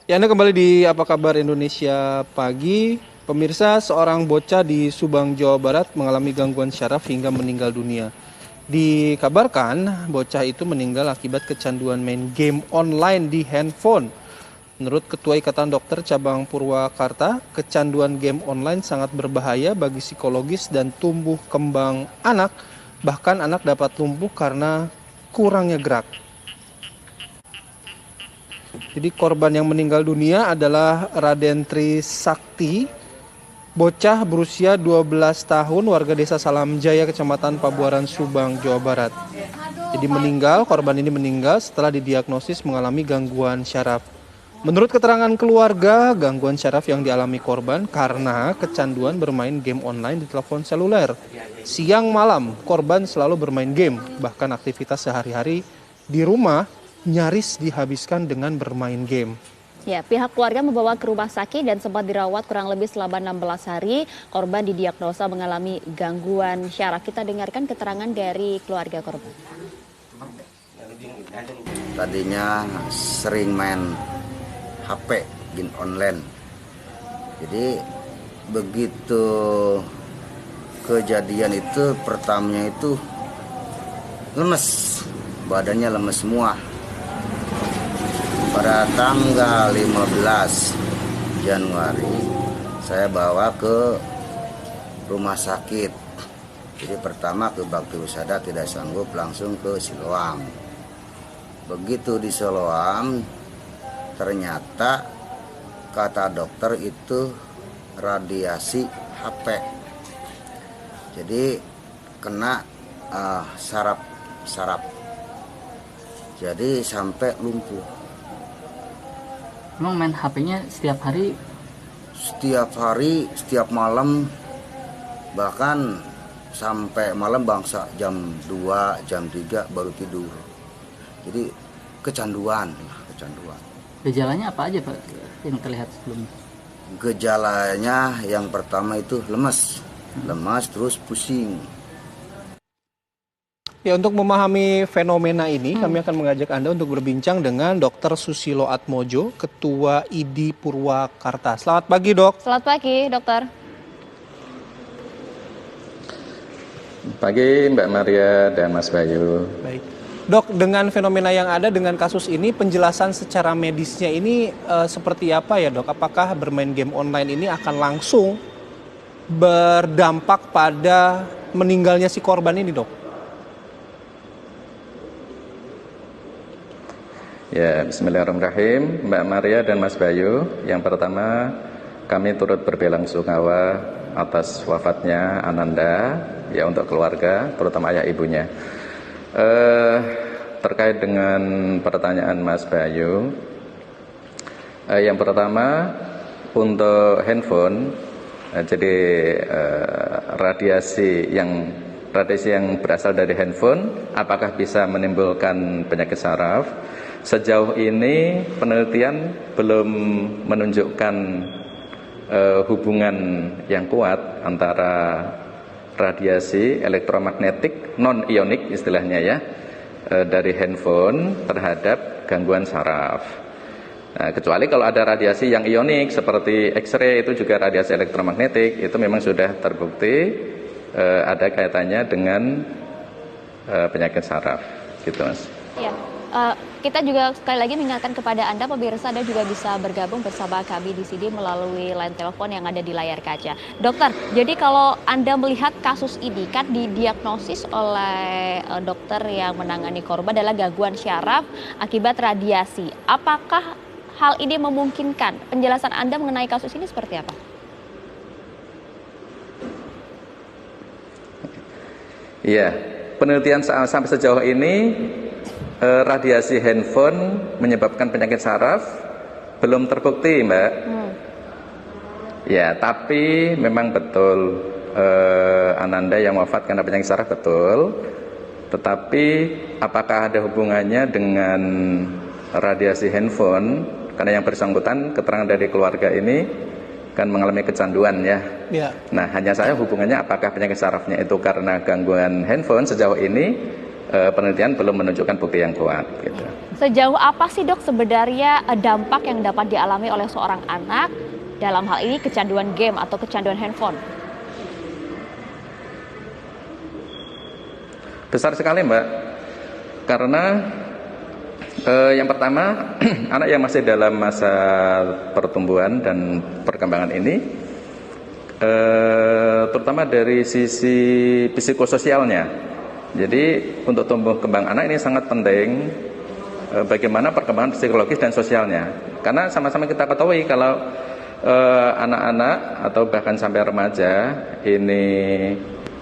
Ya, Anda kembali di Apa Kabar Indonesia Pagi. Pemirsa, seorang bocah di Subang, Jawa Barat mengalami gangguan syaraf hingga meninggal dunia. Dikabarkan, bocah itu meninggal akibat kecanduan main game online di handphone. Menurut Ketua Ikatan Dokter Cabang Purwakarta, kecanduan game online sangat berbahaya bagi psikologis dan tumbuh kembang anak. Bahkan anak dapat lumpuh karena kurangnya gerak. Jadi korban yang meninggal dunia adalah Raden Trisakti, bocah berusia 12 tahun warga desa Salam Jaya, Kecamatan Pabuaran, Subang, Jawa Barat. Jadi korban ini meninggal setelah didiagnosis mengalami gangguan syaraf. Menurut keterangan keluarga, gangguan syaraf yang dialami korban karena kecanduan bermain game online di telepon seluler. Siang malam, korban selalu bermain game, bahkan aktivitas sehari-hari di rumah nyaris dihabiskan dengan bermain game. Ya, pihak keluarga membawa ke rumah sakit dan sempat dirawat kurang lebih selama 16 hari. Korban didiagnosa mengalami gangguan syaraf. Kita dengarkan keterangan dari keluarga korban. Tadinya sering main HP, game online. Jadi begitu kejadian itu pertamanya itu lemes, badannya lemes semua. Pada tanggal 15 Januari saya bawa ke rumah sakit. Jadi pertama ke Bakti Wisata, tidak sanggup langsung ke Siloam. Begitu di Siloam ternyata kata dokter itu radiasi HP. Jadi kena saraf. Jadi sampai lumpuh. Emang main HP-nya setiap hari? Setiap hari, setiap malam, bahkan sampai malam bangsa jam 2, jam 3 baru tidur. Jadi kecanduan. Gejalanya apa aja Pak yang terlihat sebelumnya? Gejalanya yang pertama itu lemas terus pusing. Ya, untuk memahami fenomena ini, kami akan mengajak Anda untuk berbincang dengan Dr. Susilo Atmojo, Ketua ID Purwakarta. Selamat pagi, Dok. Selamat pagi, dokter. Pagi, Mbak Maria dan Mas Bayu. Baik. Dok, dengan fenomena yang ada dengan kasus ini, penjelasan secara medisnya ini seperti apa ya, Dok? Apakah bermain game online ini akan langsung berdampak pada meninggalnya si korban ini, Dok? Ya, bismillahirrahmanirrahim. Mbak Maria dan Mas Bayu, yang pertama kami turut berbelasungkawa atas wafatnya Ananda, ya, untuk keluarga, terutama ayah ibunya. Terkait dengan pertanyaan Mas Bayu, yang pertama untuk handphone, jadi radiasi yang berasal dari handphone, apakah bisa menimbulkan penyakit saraf? Sejauh ini penelitian belum menunjukkan hubungan yang kuat antara radiasi elektromagnetik non-ionik istilahnya ya, dari handphone terhadap gangguan saraf. Nah, kecuali kalau ada radiasi yang ionik seperti X-ray, itu juga radiasi elektromagnetik, itu memang sudah terbukti ada kaitannya dengan penyakit saraf, gitu Mas. Ya. Kita juga sekali lagi mengingatkan kepada Anda, pemirsa, Anda juga bisa bergabung bersama kami di sini melalui line telepon yang ada di layar kaca. Dokter, jadi kalau Anda melihat kasus ini kan didiagnosis oleh dokter yang menangani korban adalah gangguan syaraf akibat radiasi. Apakah hal ini memungkinkan? Penjelasan Anda mengenai kasus ini seperti apa? Iya, penelitian sampai sejauh ini radiasi handphone menyebabkan penyakit saraf belum terbukti, Mbak. Ya, tapi memang betul Ananda yang wafat karena penyakit saraf, betul. Tetapi apakah ada hubungannya dengan radiasi handphone? Karena yang bersangkutan, keterangan dari keluarga ini kan mengalami kecanduan ya. Nah, hanya saya hubungannya apakah penyakit sarafnya itu karena gangguan handphone, sejauh ini penelitian belum menunjukkan bukti yang kuat gitu. Sejauh apa sih dok sebenarnya dampak yang dapat dialami oleh seorang anak dalam hal ini kecanduan game atau kecanduan handphone? Besar sekali Mbak, karena yang pertama anak yang masih dalam masa pertumbuhan dan perkembangan ini, terutama dari sisi psikososialnya. Jadi untuk tumbuh kembang anak ini sangat penting bagaimana perkembangan psikologis dan sosialnya. Karena sama-sama kita ketahui kalau anak-anak atau bahkan sampai remaja ini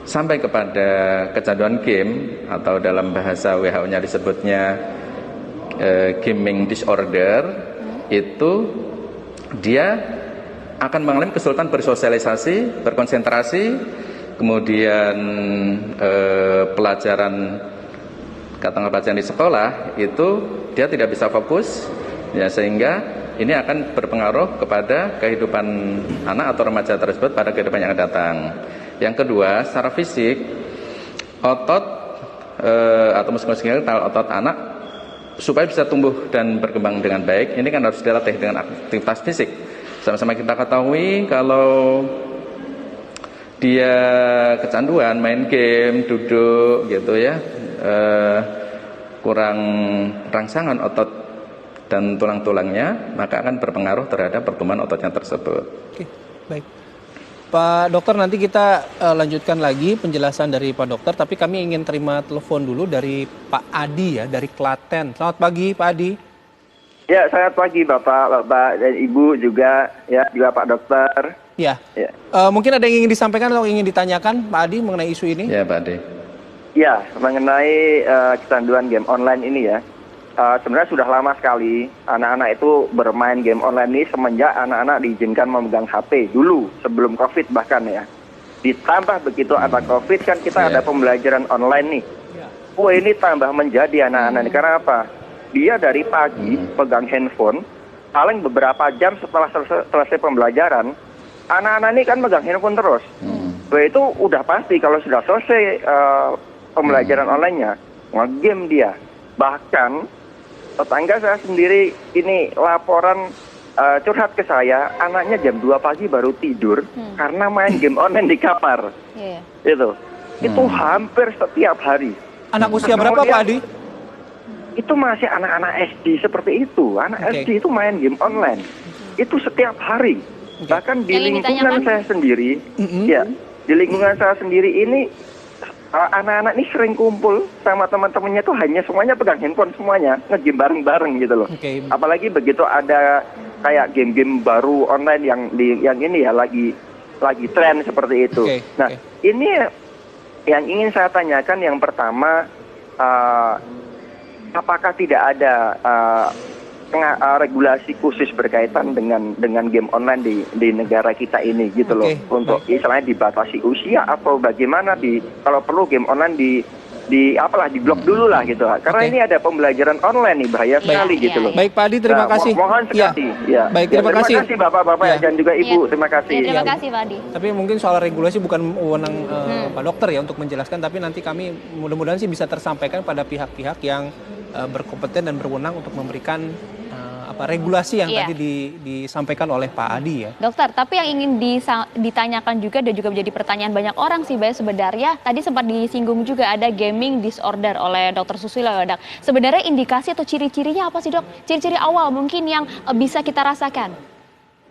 sampai kepada kecanduan game atau dalam bahasa WHO-nya disebutnya gaming disorder, itu dia akan mengalami kesulitan bersosialisasi, berkonsentrasi, kemudian pelajaran di sekolah itu dia tidak bisa fokus, ya, sehingga ini akan berpengaruh kepada kehidupan anak atau remaja tersebut pada kehidupan yang akan datang. Yang kedua, secara fisik, otot atau muskuloskeletal otot anak supaya bisa tumbuh dan berkembang dengan baik, ini kan harus dilatih dengan aktivitas fisik. Sama-sama kita ketahui kalau dia kecanduan main game, duduk gitu ya, kurang rangsangan otot dan tulang-tulangnya, maka akan berpengaruh terhadap pertumbuhan ototnya tersebut. Oke, baik. Pak Dokter, nanti kita lanjutkan lagi penjelasan dari Pak Dokter, tapi kami ingin terima telepon dulu dari Pak Adi ya, dari Klaten. Selamat pagi Pak Adi. Ya, selamat pagi Bapak dan Ibu juga, ya, juga Pak Dokter. Ya. Mungkin ada yang ingin disampaikan atau ingin ditanyakan Pak Adi mengenai isu ini? Ya Pak Adi. Ya, mengenai kecanduan game online ini ya. Sebenarnya sudah lama sekali anak-anak itu bermain game online ini semenjak anak-anak diizinkan memegang HP dulu, sebelum COVID bahkan ya. Ditambah begitu ada COVID kan kita ada pembelajaran online nih. Wah, ini tambah menjadi anak-anak ini. Karena apa? Dia dari pagi pegang handphone, paling beberapa jam setelah selesai pembelajaran, anak-anak ini kan megang handphone terus. Wah, itu udah pasti kalau sudah selesai pembelajaran online-nya, nge-game dia. Bahkan tetangga saya sendiri ini laporan curhat ke saya, anaknya jam 2 pagi baru tidur karena main game online di kamar. Itu hampir setiap hari. Anak usia berapa Pak Adi? Itu masih anak-anak SD seperti itu. Anak SD itu main game online. Itu setiap hari. Bahkan di lingkungan saya sendiri, ya, di lingkungan saya sendiri ini anak-anak ini sering kumpul sama teman-temannya tuh hanya semuanya pegang handphone semuanya, nge-game bareng-bareng gitu loh. Apalagi begitu ada kayak game-game baru online yang ini ya lagi tren seperti itu. Ini yang ingin saya tanyakan yang pertama, apakah tidak ada regulasi khusus berkaitan dengan game online di negara kita ini gitu loh, untuk istilahnya dibatasi usia atau bagaimana, kalau perlu game online di blok dulu lah gitu, karena ini ada pembelajaran online nih, bahaya sekali gitu loh. Baik Pak Adi, terima kasih. Mohon sekali. Baik, terima kasih Bapak-bapak dan juga Ibu, terima kasih. Terima kasih Pak Adi. Tapi mungkin soal regulasi bukan wewenang Pak Dokter ya untuk menjelaskan, tapi nanti kami mudah-mudahan sih bisa tersampaikan pada pihak-pihak yang berkompeten dan berwenang untuk memberikan regulasi yang tadi disampaikan oleh Pak Adi ya. Dokter, tapi yang ingin ditanyakan juga dan juga menjadi pertanyaan banyak orang sih, sebenarnya tadi sempat disinggung juga ada gaming disorder oleh Dokter Susilo ya, Dok. Sebenarnya indikasi atau ciri-cirinya apa sih Dok? Ciri-ciri awal mungkin yang bisa kita rasakan.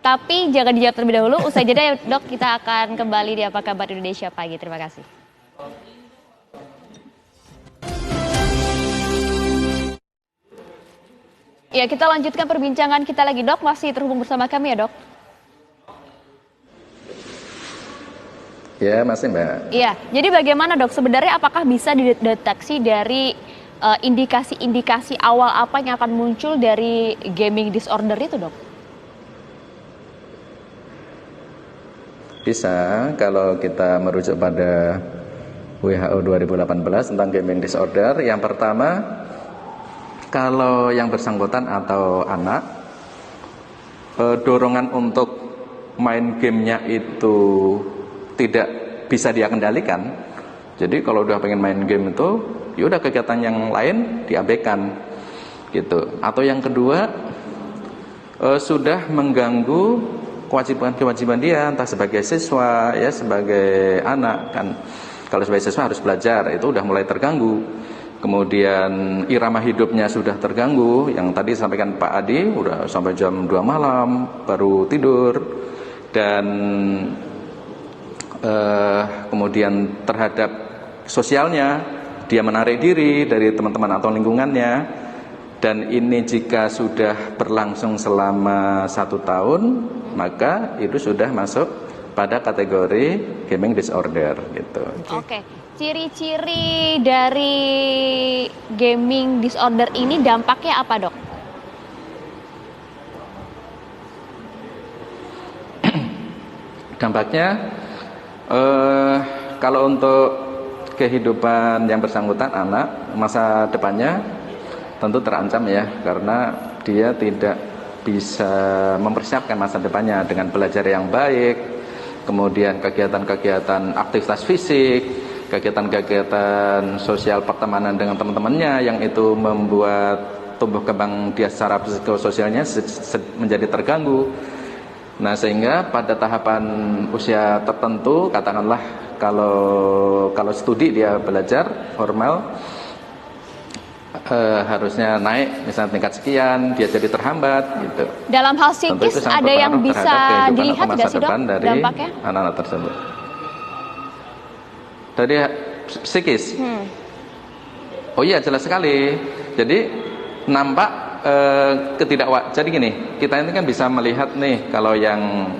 Tapi jangan dijawab terlebih dahulu, usai jeda ya Dok, kita akan kembali di Apa Kabar Indonesia Pagi. Terima kasih. Ya, kita lanjutkan perbincangan kita lagi Dok, masih terhubung bersama kami ya Dok. Ya, masih Mbak. Iya, jadi bagaimana Dok, sebenarnya apakah bisa dideteksi dari indikasi-indikasi awal apa yang akan muncul dari gaming disorder itu Dok? Bisa, kalau kita merujuk pada WHO 2018 tentang gaming disorder, yang pertama, kalau yang bersangkutan atau anak, dorongan untuk main gamenya itu tidak bisa dia kendalikan. Jadi kalau udah pengen main game itu, ya udah kegiatan yang lain diabaikan. gitu. Atau yang kedua, sudah mengganggu kewajiban dia, entah sebagai siswa ya, sebagai anak kan. Kalau sebagai siswa harus belajar, itu udah mulai terganggu. Kemudian irama hidupnya sudah terganggu, yang tadi sampaikan Pak Adi, udah sampai jam 2 malam baru tidur. Dan kemudian terhadap sosialnya, dia menarik diri dari teman-teman atau lingkungannya. Dan ini jika sudah berlangsung selama 1 tahun, maka itu sudah masuk pada kategori gaming disorder gitu. Oke, ciri-ciri dari gaming disorder ini dampaknya apa, Dok? Dampaknya kalau untuk kehidupan yang bersangkutan anak, masa depannya tentu terancam ya, karena dia tidak bisa mempersiapkan masa depannya dengan belajar yang baik, kemudian kegiatan-kegiatan aktivitas fisik, kegiatan-kegiatan sosial pertemanan dengan teman-temannya, yang itu membuat tumbuh kembang dia secara psikososialnya menjadi terganggu. Nah, sehingga pada tahapan usia tertentu, katakanlah kalau studi dia belajar formal, harusnya naik misalnya tingkat sekian, dia jadi terhambat gitu. Dalam hal psikis ada yang bisa dilihat nggak sih, Dok, dampaknya? Anak-anak tersebut. Dari psikis. Oh iya, jelas sekali. Jadi nampak jadi gini, kita ini kan bisa melihat nih, kalau yang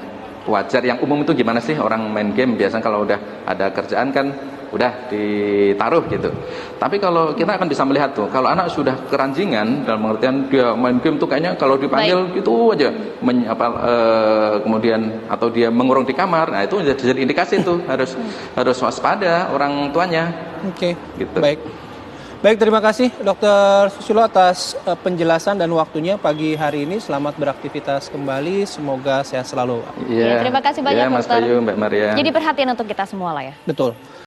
wajar, yang umum itu gimana sih orang main game. Biasanya kalau udah ada kerjaan kan udah ditaruh gitu. Tapi kalau kita akan bisa melihat tuh, kalau anak sudah keranjingan, dalam pengertian dia main game tuh kayaknya kalau dipanggil gitu aja kemudian atau dia mengurung di kamar, nah itu jadi indikasi tuh harus waspada orang tuanya. Oke. Gitu. Baik, terima kasih Dr. Susilo atas penjelasan dan waktunya pagi hari ini. Selamat beraktivitas kembali, semoga sehat selalu. Ya, terima kasih banyak, Mas Dokter. Bayu, Mbak Maria. Jadi perhatian untuk kita semua lah ya. Betul.